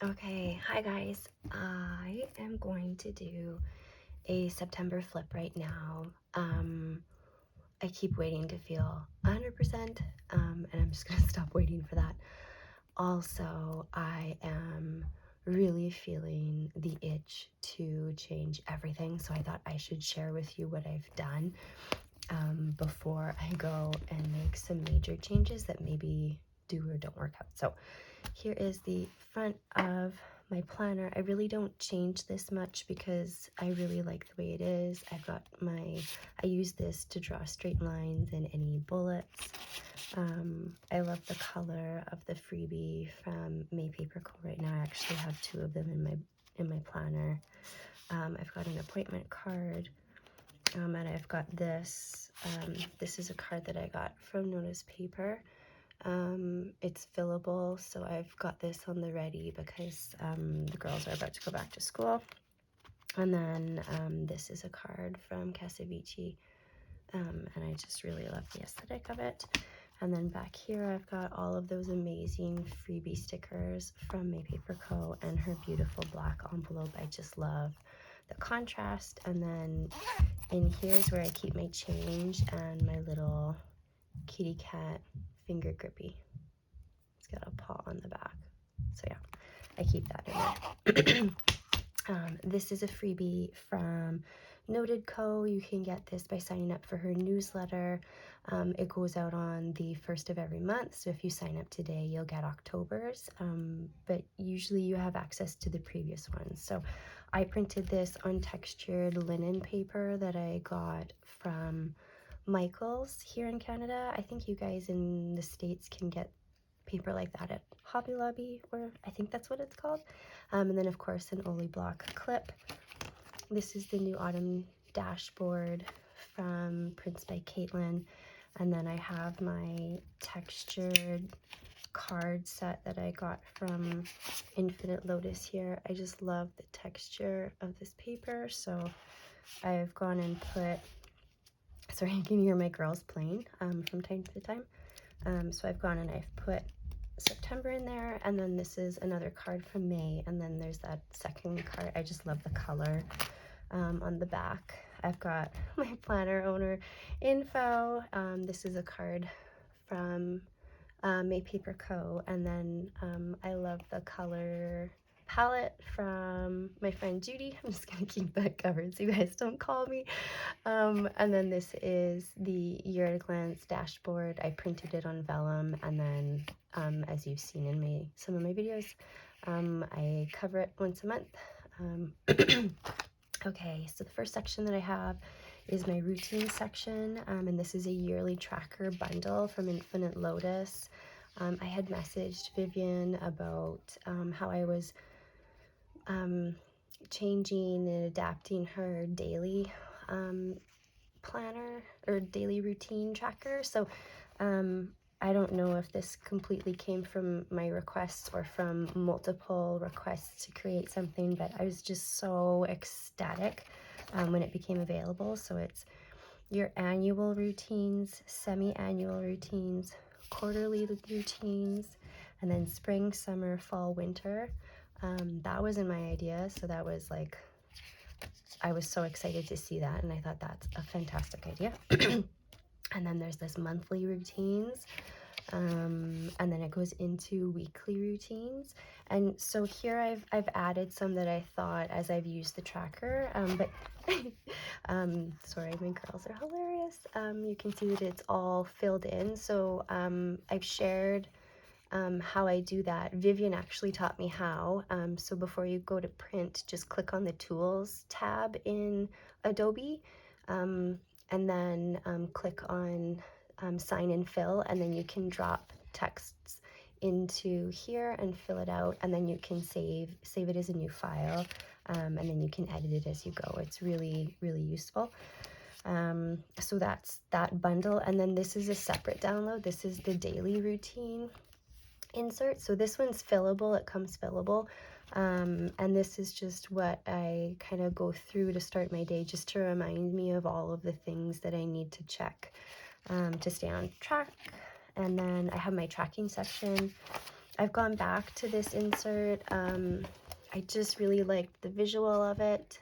Okay, hi guys. I am going to do a September flip right now. I keep waiting to feel 100%, and I'm just gonna stop waiting for that. Also, I am really feeling the itch to change everything, so I thought I should share with you what I've done before I go and make some major changes that maybe do or don't work out. So here is the front of my planner. I really don't change this much because I really like the way it is. I use this to draw straight lines and any bullets. I love the color of the freebie from May Paper Co. Right now I actually have two of them in my planner. I've got an appointment card, and I've got this. This is a card that I got from Notice Paper. It's fillable, so I've got this on the ready because the girls are about to go back to school. And then this is a card from Casavici, and I just really love the aesthetic of it. And then back here I've got all of those amazing freebie stickers from May Paper Co. and her beautiful black envelope. I just love the contrast. And then in here's where I keep my change and my little kitty cat finger grippy. It's got a paw on the back. So yeah, I keep that in there. This is a freebie from Noted Co. You can get this by signing up for her newsletter. It goes out on the 1st of every month, so if you sign up today, you'll get October's, but usually you have access to the previous ones. So I printed this on textured linen paper that I got from Michael's here in Canada. I think you guys in the States can get paper like that at Hobby Lobby, or I think that's what it's called. And then of course an Oli Block clip. This is the new autumn dashboard from Prints by Caitlin. And then I have my textured card set that I got from Infinite Lotus here. I just love the texture of this paper, so I've gone and put, sorry, you can hear my girls playing from time to time. So I've gone and I've put September in there, and then this is another card from May, and then there's that second card. I just love the color on the back. I've got my planner owner info. This is a card from May Paper Co. And then I love the color palette from my friend Judy. I'm just gonna keep that covered so you guys don't call me. And then this is the Year at a Glance dashboard. I printed it on vellum, and then as you've seen in some of my videos, I cover it once a month. Okay, so the first section that I have is my routine section, and this is a yearly tracker bundle from Infinite Lotus. I had messaged Vivian about how I was changing and adapting her daily planner or daily routine tracker. So I don't know if this completely came from my requests or from multiple requests to create something, but I was just so ecstatic when it became available. So it's your annual routines, semi-annual routines, quarterly routines, and then spring, summer, fall, winter. That wasn't my idea, so that was like, I was so excited to see that, and I thought that's a fantastic idea. And then there's this monthly routines, and then it goes into weekly routines. And so here I've added some that I thought as I've used the tracker, but sorry, my girls are hilarious. You can see that it's all filled in. So I've shared how I do that. Vivian actually taught me how. So before you go to print, just click on the Tools tab in Adobe, and then click on Sign and Fill, and then you can drop texts into here and fill it out, and then you can save it as a new file, and then you can edit it as you go. It's really, really useful. So that's that bundle, and then this is a separate download. This is the daily routine insert. So this one's fillable, it comes fillable, and this is just what I kind of go through to start my day, just to remind me of all of the things that I need to check to stay on track. And then I have my tracking section, I've gone back to this insert. I just really liked the visual of it,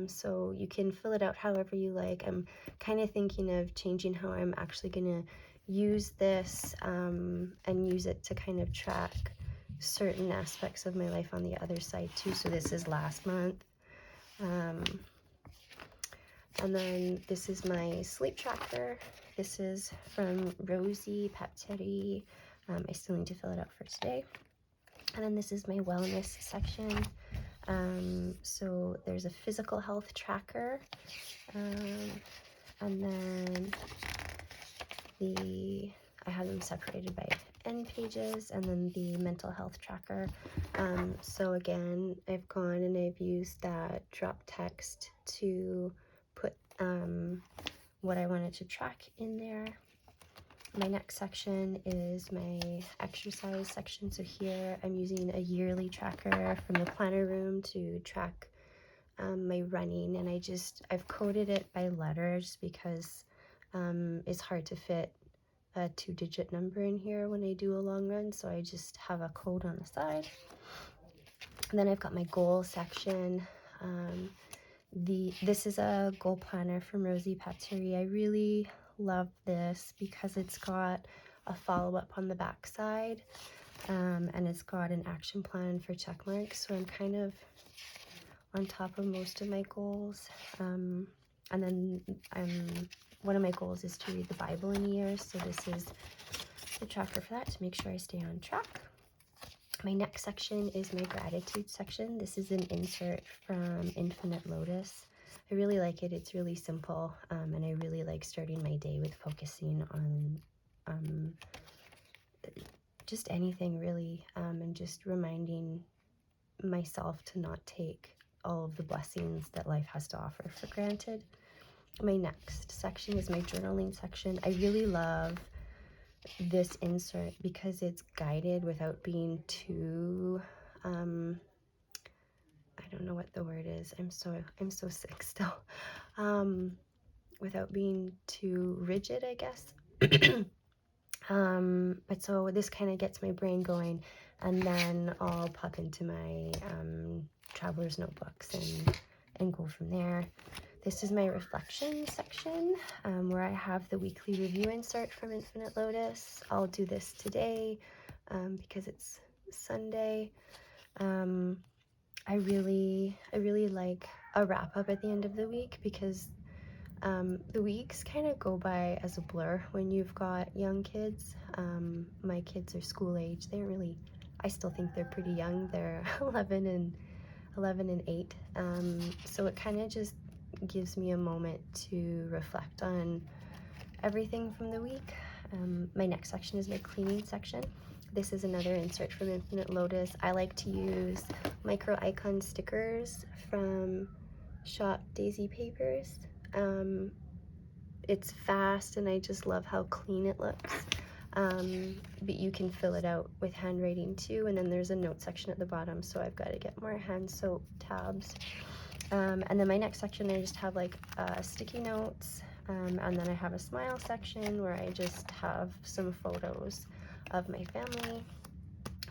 so you can fill it out however you like. I'm kind of thinking of changing how I'm actually going to use this and use it to kind of track certain aspects of my life on the other side too. So this is last month. And then this is my sleep tracker. This is from Rosie Papteri. I still need to fill it out for today. And then this is my wellness section. So there's a physical health tracker. And then I have them separated by end pages, and then the mental health tracker. So again, I've gone and I've used that drop text to put what I wanted to track in there. My next section is my exercise section. So here I'm using a yearly tracker from the planner room to track my running, and I've coded it by letters because it's hard to fit a 2-digit number in here when I do a long run, so I just have a code on the side. And then I've got my goal section. This is a goal planner from Rosie Papteri. I really love this because it's got a follow-up on the back side, and it's got an action plan for check marks, so I'm kind of on top of most of my goals. And then one of my goals is to read the Bible in a year, so this is the tracker for that to make sure I stay on track. My next section is my gratitude section. This is an insert from Infinite Lotus. I really like it. It's really simple, and I really like starting my day with focusing on just anything really, and just reminding myself to not take all of the blessings that life has to offer for granted. My next section is my journaling section. I really love this insert because it's guided without being too I don't know what the word is. I'm so sick still. Without being too rigid, I guess. But so this kind of gets my brain going, and then I'll pop into my traveler's notebooks and go from there. This is my reflection section, where I have the weekly review insert from Infinite Lotus. I'll do this today because it's Sunday. I really like a wrap up at the end of the week because the weeks kind of go by as a blur when you've got young kids. My kids are school age. I still think they're pretty young. They're 11 and 8. So it kind of just gives me a moment to reflect on everything from the week. My next section is my cleaning section. This is another insert from Infinite Lotus. I like to use micro icon stickers from Shop Daisy Papers. It's fast and I just love how clean it looks. But you can fill it out with handwriting too, and then there's a note section at the bottom, so I've got to get more hand soap tabs. And then my next section, I just have like sticky notes, and then I have a smile section where I just have some photos of my family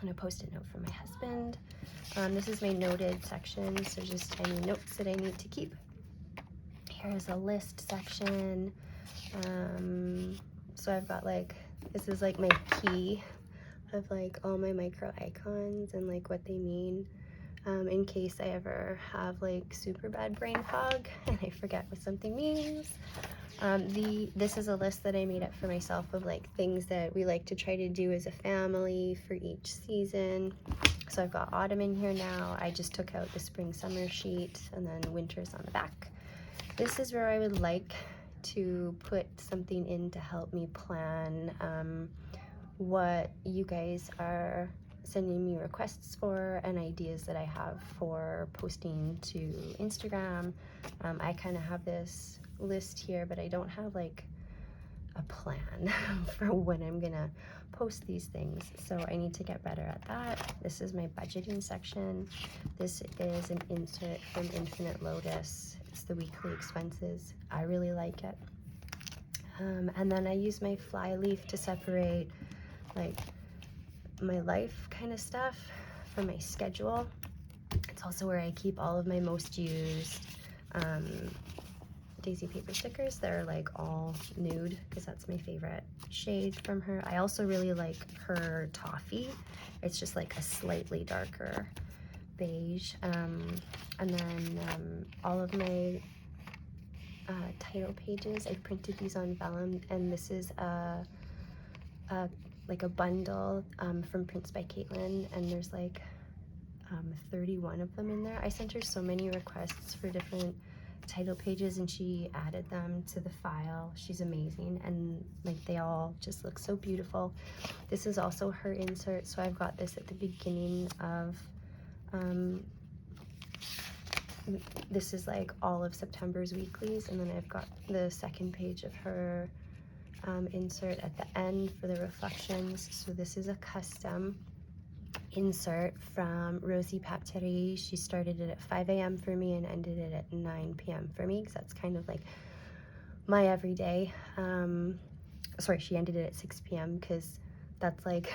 and a post-it note from my husband. This is my noted section, so just any notes that I need to keep. Here's a list section. So I've got this is like my key of like all my micro icons and like what they mean, in case I ever have like super bad brain fog and I forget what something means. This is a list that I made up for myself of like things that we like to try to do as a family for each season. So I've got autumn in here now. I just took out the spring summer sheet, and then winter's on the back. This is where I would like to put something in to help me plan what you guys are sending me requests for and ideas that I have for posting to Instagram. I kind of have this list here, but I don't have like a plan for when I'm gonna post these things, so I need to get better at that. This is my budgeting section. This is an insert from Infinite Lotus. It's the weekly expenses. I really like it. And then I use my fly leaf to separate like my life kind of stuff for my schedule. It's also where I keep all of my most used daisy paper stickers that are like all nude, because that's my favorite shade from her. I also really like her toffee. It's just like a slightly darker beige. And then all of my title pages, I printed these on vellum, and this is like a bundle from Prints by Caitlin, and there's like 31 of them in there. I sent her so many requests for different title pages, and she added them to the file. She's amazing, and like they all just look so beautiful. This is also her insert, so I've got this at the beginning of this is like all of September's weeklies, and then I've got the second page of her insert at the end for the reflections. So this is a custom insert from Rosie Papeterie. She started it at 5 a.m. for me and ended it at 9 p.m. for me, because that's kind of like my everyday. Sorry, she ended it at 6 p.m. because that's like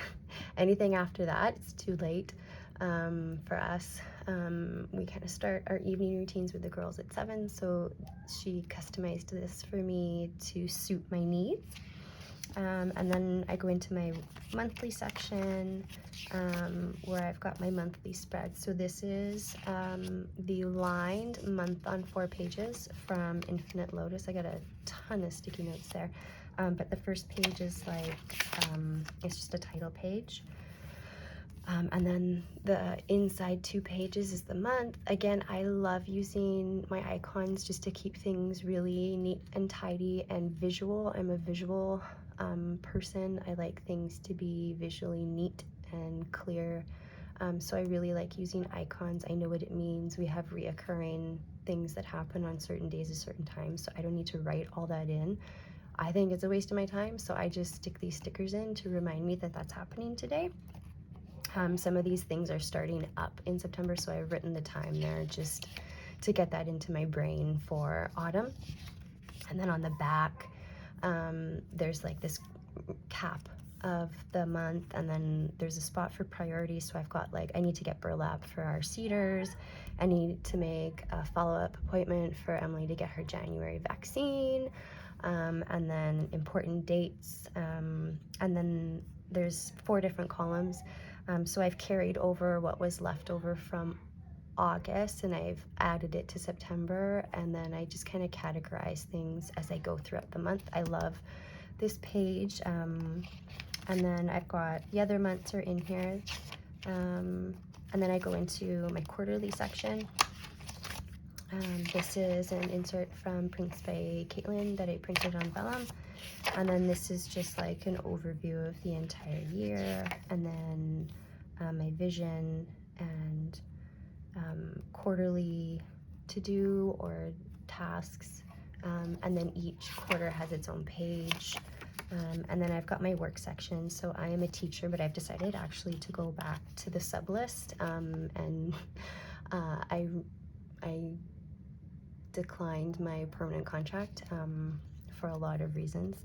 anything after that, it's too late for us. We kind of start our evening routines with the girls at 7, so she customized this for me to suit my needs. And then I go into my monthly section where I've got my monthly spread. So this is the lined month on 4 pages from Infinite Lotus. I got a ton of sticky notes there. But the first page is like, it's just a title page. And then the inside 2 pages is the month. Again, I love using my icons just to keep things really neat and tidy and visual. I'm a visual person. I like things to be visually neat and clear. So I really like using icons. I know what it means. We have reoccurring things that happen on certain days at certain times, so I don't need to write all that in. I think it's a waste of my time, so I just stick these stickers in to remind me that that's happening today. Some of these things are starting up in September, so I've written the time there just to get that into my brain for autumn. And then on the back, there's like this cap of the month, and then there's a spot for priorities. So I've got like, I need to get burlap for our cedars. I need to make a follow-up appointment for Emily to get her January vaccine. And then important dates. And then there's 4 different columns. So I've carried over what was left over from August, and I've added it to September, and then I just kind of categorize things as I go throughout the month. I love this page. And then I've got the other months are in here. And then I go into my quarterly section. This is an insert from Prints by Caitlin that I printed on vellum. And then this is just like an overview of the entire year, and then my vision and quarterly to-do or tasks, and then each quarter has its own page. And then I've got my work section. So I am a teacher, but I've decided actually to go back to the sub list, and I declined my permanent contract for a lot of reasons.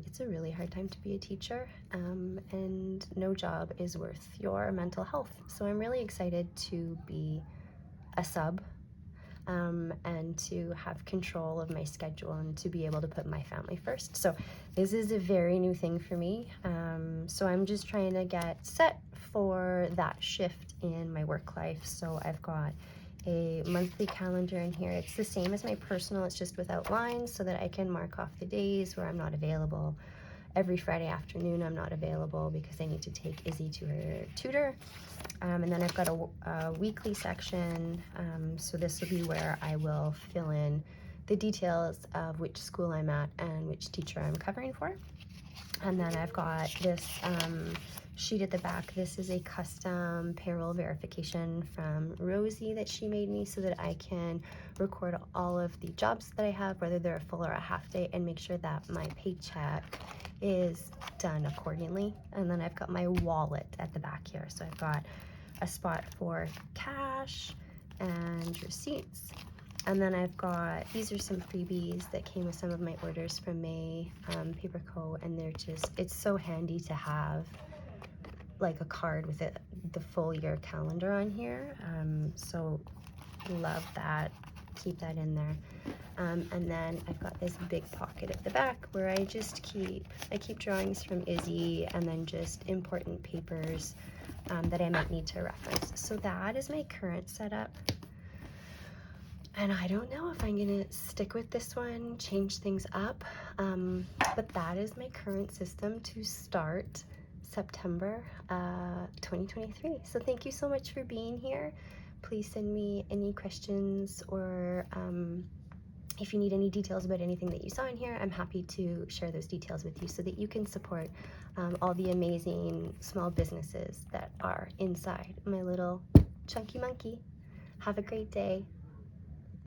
It's a really hard time to be a teacher, and no job is worth your mental health. So I'm really excited to be a sub, and to have control of my schedule and to be able to put my family first. So this is a very new thing for me. So I'm just trying to get set for that shift in my work life. So I've got a monthly calendar in here. It's the same as my personal, it's just without lines, so that I can mark off the days where I'm not available. Every Friday afternoon I'm not available because I need to take Izzy to her tutor. And then I've got a weekly section, so this will be where I will fill in the details of which school I'm at and which teacher I'm covering for. And then I've got this sheet at the back. This is a custom payroll verification from Rosie that she made me, so that I can record all of the jobs that I have, whether they're a full or a half day, and make sure that my paycheck is done accordingly. And then I've got my wallet at the back here. So I've got a spot for cash and receipts. And then I've got, these are some freebies that came with some of my orders from May Paper Co. And they're just, it's so handy to have like a card with it, the full year calendar on here. So love that. Keep that in there. And then I've got this big pocket at the back where I keep drawings from Izzy and then just important papers that I might need to reference. So that is my current setup. And I don't know if I'm gonna stick with this one, change things up, but that is my current system to start September 2023. So thank you so much for being here. Please send me any questions or if you need any details about anything that you saw in here, I'm happy to share those details with you so that you can support all the amazing small businesses that are inside my little chunky monkey. Have a great day.